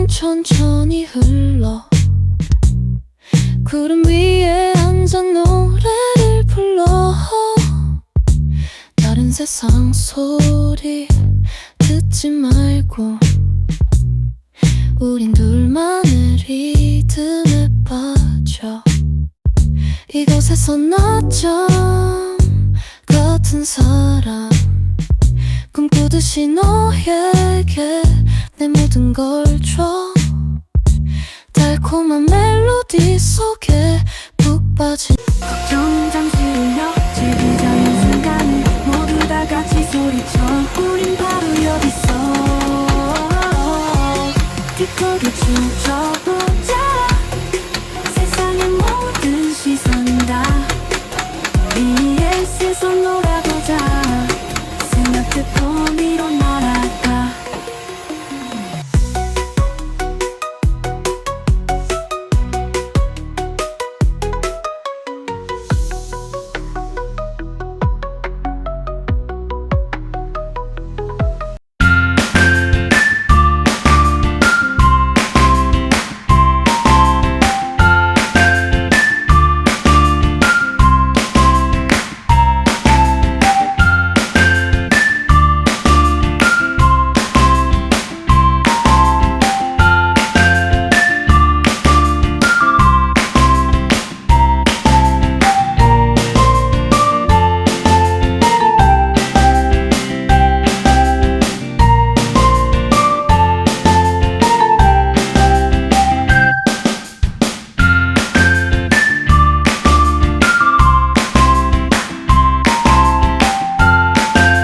천천히 흘러 구름 위에 앉아 노래를 불러 다른 세상 소리 듣지 말고 우린 둘만의 리듬에 빠져 이곳에서 낮잠 같은 사람 꿈꾸듯이 너에게 내 모든 걸 줘 달콤한 멜로디 속에 푹 빠진 걱정 잠시 울려 즐기자 이 순간을 모두 다 같이 소리쳐 우린 바로 여기서 decor 춤춰보자 세상의 모든 시선이 다 BTS에서 놀아보자 생각 듣고 밀어내